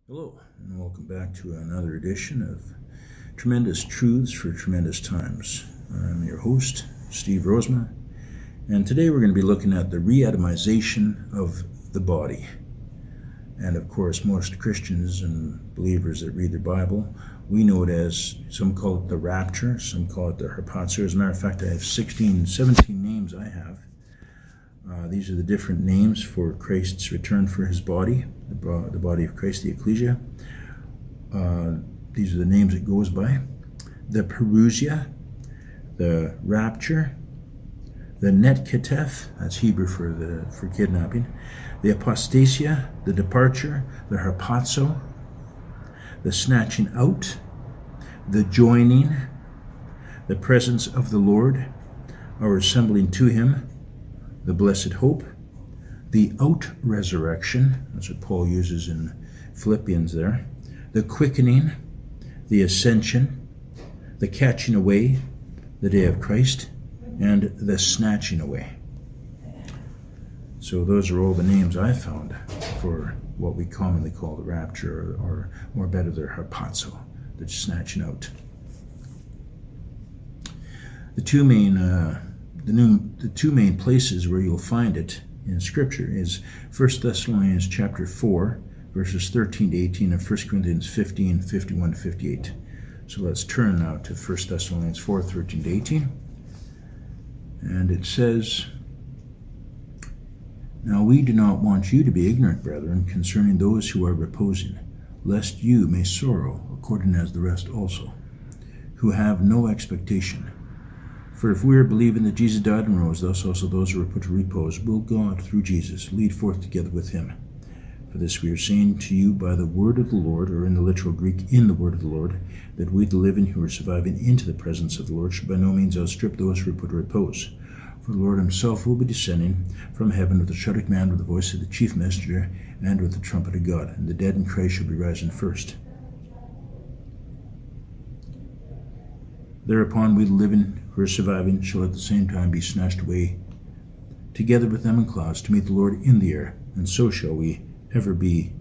Hello, and welcome back to another edition of Tremendous Truths for Tremendous Times. I'm your host, Steve Rozema, and today we're going to be looking at the re-atomization of the body. And of course, most Christians and believers that read their Bible, we know it as, some call it the Rapture, some call it the Rapture. As a matter of fact, I have 17 names I have. These are the different names for Christ's return for his body, the body of Christ, the ecclesia. These are the names it goes by. The Perusia, the Rapture, the Netketef, that's Hebrew for kidnapping, the Apostasia, the Departure, the Harpazo, the Snatching out, the Joining, the Presence of the Lord, our assembling to him, the Blessed Hope, the Out-Resurrection, that's what Paul uses in Philippians there, the Quickening, the Ascension, the Catching Away, the Day of Christ, and the Snatching Away. So those are all the names I found for what we commonly call the Rapture, or more better, the Harpazo, the Snatching Out. The two main places where you'll find it in Scripture is 1 Thessalonians chapter 4, verses 13 to 18, and 1 Corinthians 15, 51 to 58. So let's turn now to 1 Thessalonians 4, 13 to 18. And it says, "Now we do not want you to be ignorant, brethren, concerning those who are reposing, lest you may sorrow, according as the rest also, who have no expectation. For if we are believing that Jesus died and rose, thus also those who are put to repose will God, through Jesus, lead forth together with him. For this we are saying to you by the word of the Lord," or in the literal Greek, in the word of the Lord, "that we, the living who are surviving into the presence of the Lord, should by no means outstrip those who are put to repose. For the Lord himself will be descending from heaven with a shouting command, with the voice of the chief messenger, and with the trumpet of God. And the dead in Christ shall be rising first. Thereupon we, the living who are surviving, shall at the same time be snatched away together with them in clouds to meet the Lord in the air. And so shall we ever be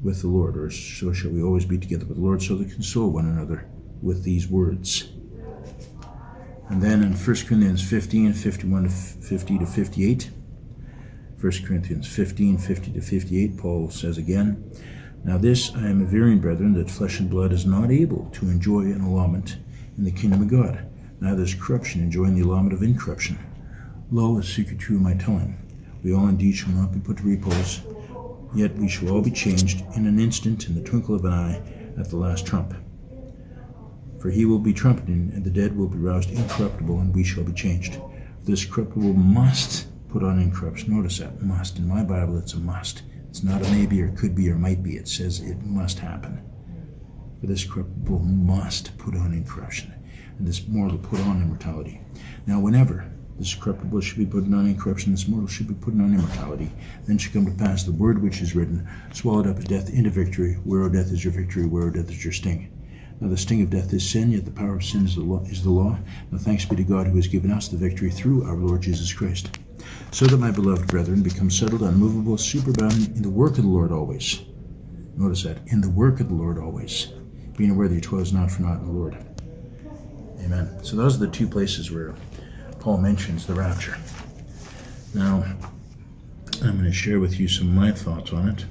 with the Lord," or so shall we always be together with the Lord, so that console one another with these words. And then in 1 Corinthians 15, 51 to 50 to 58, 1 Corinthians 15, 50 to 58, Paul says again, "Now this I am averring, brethren, that flesh and blood is not able to enjoy an allotment in the kingdom of God, neither is corruption enjoying the allotment of incorruption. Lo, a secret true am I telling, we all indeed shall not be put to repose, yet we shall all be changed in an instant, in the twinkle of an eye, at the last trump. For he will be trumpeting, and the dead will be roused incorruptible, and we shall be changed. This corruptible must put on incorruption." Notice that, must. In my Bible, it's a must. It's not a maybe or could be or might be. It says it must happen. For this corruptible must put on incorruption, and this mortal put on immortality. Now whenever this corruptible should be putting on incorruption, this mortal should be putting on immortality, then should come to pass the word which is written, swallowed up as death into victory. Where, O death, is your victory? Where, O death, is your sting? Now the sting of death is sin, yet the power of sin is the law. Now thanks be to God who has given us the victory through our Lord Jesus Christ. So that, my beloved brethren, become settled, unmovable, superabounding in the work of the Lord always." Notice that, in the work of the Lord always, being aware that your toil is not for naught in the Lord. Amen. So those are the two places where Paul mentions the rapture. Now, I'm going to share with you some of my thoughts on it.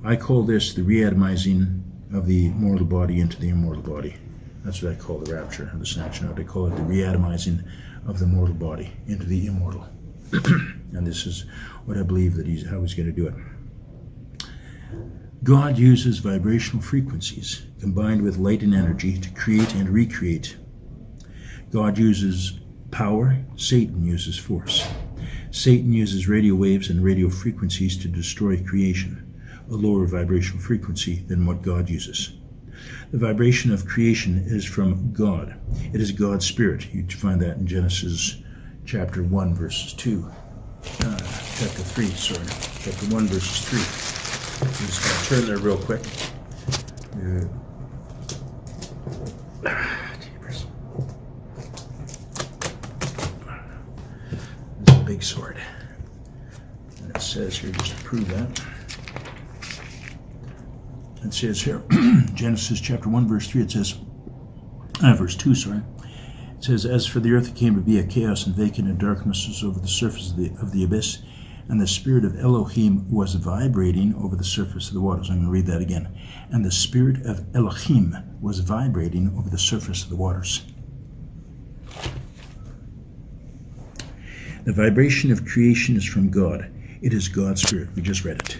I call this the re-atomizing of the mortal body into the immortal body. That's what I call the rapture, and the snatching out. I call it the re-atomizing of the mortal body into the immortal. And this is what I believe that how he's going to do it. God uses vibrational frequencies combined with light and energy to create and recreate. God uses power, Satan uses force. Satan uses radio waves and radio frequencies to destroy creation, a lower vibrational frequency than what God uses. The vibration of creation is from God. It is God's Spirit. You find that in Genesis chapter 1, verses 2. Chapter 3, sorry. Chapter 1, verses 3. I'm just going to turn there real quick. This is a big sword. And it says here, just to prove that, It says here, Genesis chapter 1, verse 3, it says, verse 2, sorry. It says, as for the earth, it came to be a chaos and vacant, and darkness was over the surface of the abyss, and the spirit of Elohim was vibrating over the surface of the waters. I'm going to read that again. And the spirit of Elohim was vibrating over the surface of the waters. The vibration of creation is from God. It is God's spirit. We just read it.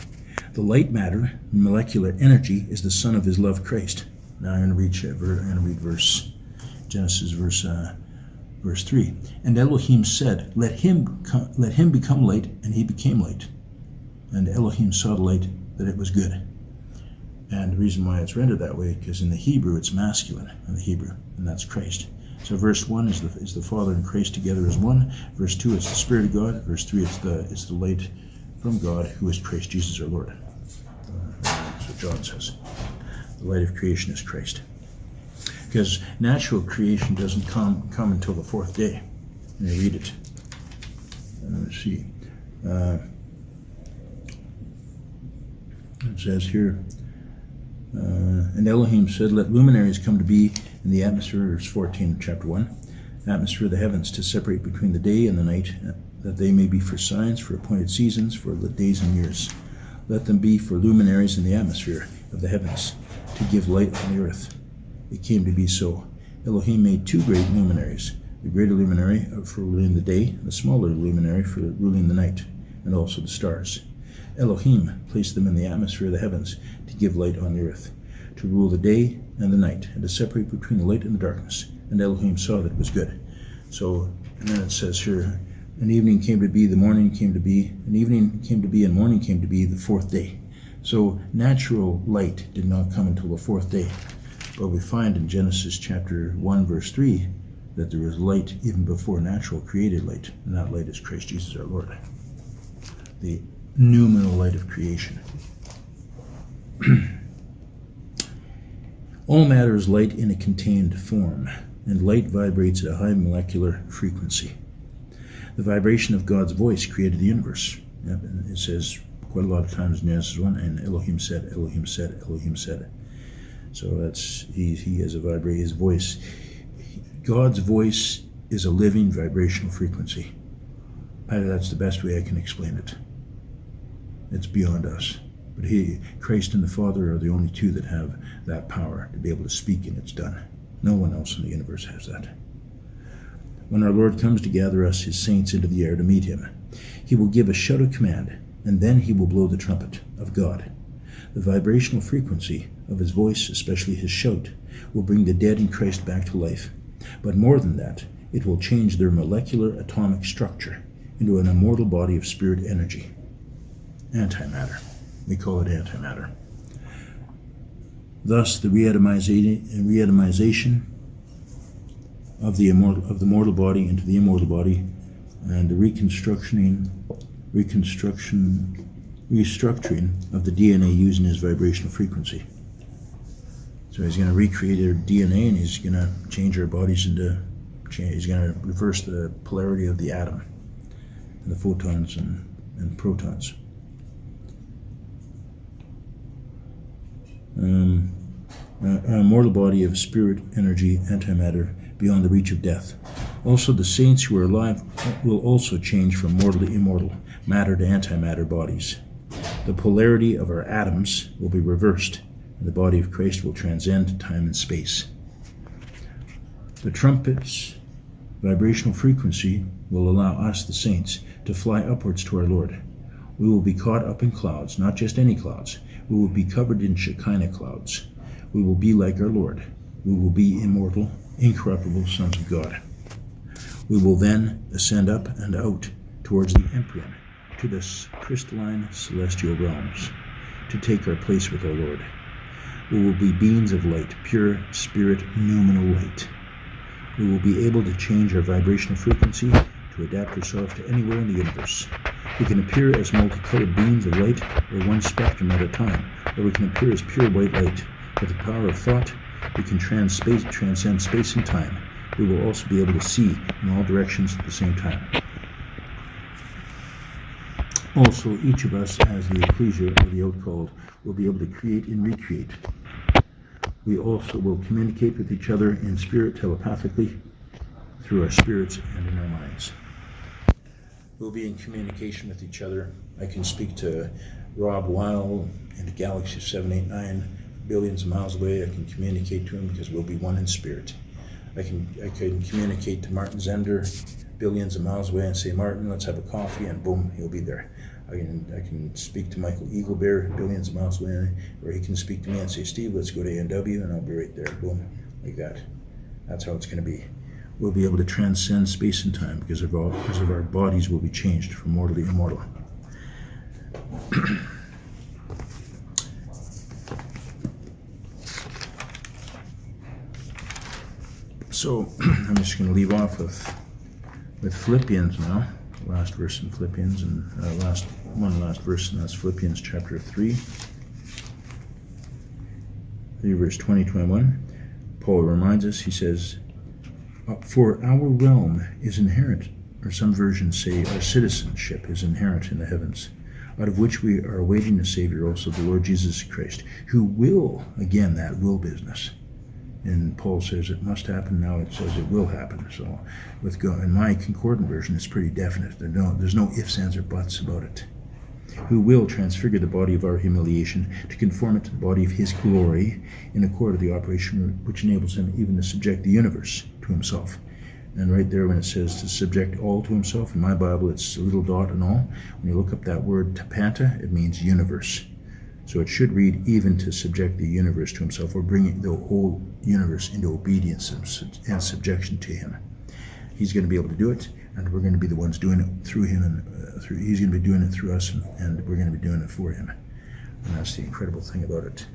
The light matter, molecular energy, is the son of his love, Christ. Now I'm going to read Genesis verse 3. And Elohim said, let him become light, and he became light. And Elohim saw the light, that it was good. And the reason why it's rendered that way, because in the Hebrew it's masculine in the Hebrew, and that's Christ. So verse 1 is the Father and Christ together as one. Verse 2 it's the Spirit of God. Verse 3 it's the light from God, who is Christ Jesus our Lord. That's what John says. The light of creation is Christ. Because natural creation doesn't come until the fourth day. And you read it. Let's see. It says here, and Elohim said, let luminaries come to be in the atmosphere, verse 14, chapter 1, atmosphere of the heavens, to separate between the day and the night, that they may be for signs, for appointed seasons, for the days and years. Let them be for luminaries in the atmosphere of the heavens, to give light on the earth. It came to be so. Elohim made two great luminaries, the greater luminary for ruling the day, and the smaller luminary for ruling the night, and also the stars. Elohim placed them in the atmosphere of the heavens to give light on the earth, to rule the day and the night, and to separate between the light and the darkness. And Elohim saw that it was good. So, and then it says here, an evening came to be, the morning came to be, an evening came to be, and morning came to be, the fourth day. So natural light did not come until the fourth day. But we find in Genesis chapter 1, verse 3, that there was light even before natural created light, and that light is Christ Jesus our Lord. The noumenal light of creation. All matter is light in a contained form, and light vibrates at a high molecular frequency. The vibration of God's voice created the universe. Yep, and it says quite a lot of times in Genesis 1, and Elohim said, Elohim said, Elohim said. So that's, he has a vibrate, his voice. God's voice is a living vibrational frequency. That's the best way I can explain it. It's beyond us. But Christ and the Father are the only two that have that power to be able to speak, and it's done. No one else in the universe has that. When our Lord comes to gather us, his saints, into the air to meet him, he will give a shout of command, and then he will blow the trumpet of God. The vibrational frequency of his voice, especially his shout, will bring the dead in Christ back to life. But more than that, it will change their molecular atomic structure into an immortal body of spirit energy. Antimatter. We call it antimatter. Thus, the re-atomization of the mortal body into the immortal body, and the restructuring of the DNA using his vibrational frequency. So he's going to recreate our DNA, and he's going to change our bodies he's going to reverse the polarity of the atom, and the photons and protons. A mortal body of spirit, energy, antimatter, beyond the reach of death. Also, the saints who are alive will also change from mortal to immortal, matter to antimatter bodies. The polarity of our atoms will be reversed, and the body of Christ will transcend time and space. The trumpet's vibrational frequency will allow us, the saints, to fly upwards to our Lord. We will be caught up in clouds, not just any clouds. We will be covered in Shekinah clouds. We will be like our Lord. We will be immortal, incorruptible sons of God. We will then ascend up and out towards the Empyrean, to the crystalline celestial realms, to take our place with our Lord. We will be beings of light, pure spirit, noumenal light. We will be able to change our vibrational frequency to adapt ourselves to anywhere in the universe. We can appear as multicolored beings of light, or one spectrum at a time, or we can appear as pure white light. With the power of thought, we can transcend space and time. We will also be able to see in all directions at the same time. Also, each of us, as the ecclesia or the outcalled, will be able to create and recreate. We also will communicate with each other in spirit telepathically through our spirits and in our minds. We'll be in communication with each other. I can speak to Rob Weil in the galaxy 789, billions of miles away. I can communicate to him because we'll be one in spirit. I can communicate to Martin Zender, billions of miles away, and say, Martin, let's have a coffee, and boom, he'll be there. I can speak to Michael Eaglebear, billions of miles away, or he can speak to me and say, Steve, let's go to A&W, and I'll be right there. Boom, like that. That's how it's going to be. We'll be able to transcend space and time because of our bodies will be changed from mortal to immortal. So I'm just going to leave off with Philippians now. Last verse in Philippians, and last verse, and that's Philippians chapter 3, verse 20-21. Paul reminds us, he says, for our realm is inherent, or some versions say our citizenship is inherent in the heavens, out of which we are awaiting a Savior, also the Lord Jesus Christ, who will, again, that will business. And Paul says it must happen, now it says it will happen. So in my concordant version, it's pretty definite. There's no ifs, ands, or buts about it. Who will transfigure the body of our humiliation to conform it to the body of his glory in accord with the operation which enables him even to subject the universe to himself. And right there when it says to subject all to himself, in my Bible it's a little dot and all. When you look up that word tapanta, it means universe. So it should read even to subject the universe to himself, or bring the whole universe into obedience and subjection to him. He's going to be able to do it, and we're going to be the ones doing it through him, and he's going to be doing it through us, and we're going to be doing it for him. And that's the incredible thing about it.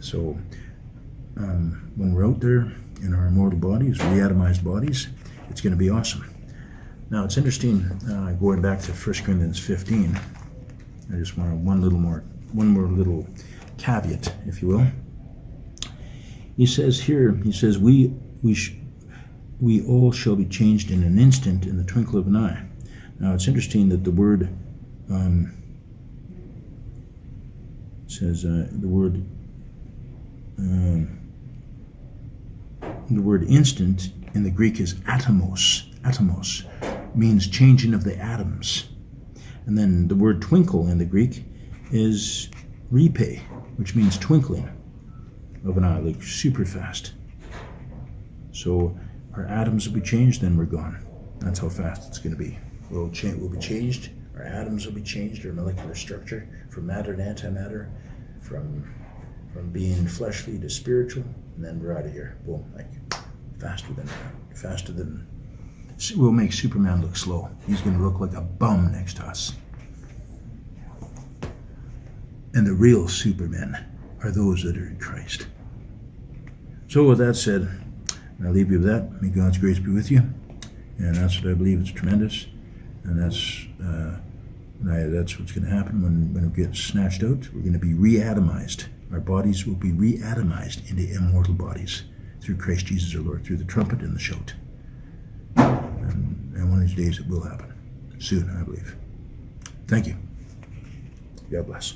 So when we're out there in our immortal bodies, re-atomized bodies, it's going to be awesome. Now it's interesting, going back to 1 Corinthians 15, I just want one more little caveat, if you will. He says we all shall be changed in an instant, in the twinkle of an eye. Now it's interesting that the word the word instant in the Greek is atomos. Atomos means changing of the atoms. And then the word twinkle in the Greek is repe, which means twinkling of an eye, like super fast. So our atoms will be changed, then we're gone. That's how fast it's going to be. We'll be changed, our atoms will be changed, our molecular structure, from matter to antimatter, from being fleshly to spiritual, and then we're out of here. Boom, like faster than we'll make Superman look slow. He's going to look like a bum next to us. And the real supermen are those that are in Christ. So with that said, I'll leave you with that. May God's grace be with you. And that's what I believe is tremendous. And that's what's going to happen when we get snatched out. We're going to be re-atomized. Our bodies will be re-atomized into immortal bodies through Christ Jesus our Lord, through the trumpet and the shout. And one of these days it will happen. Soon, I believe. Thank you. God bless.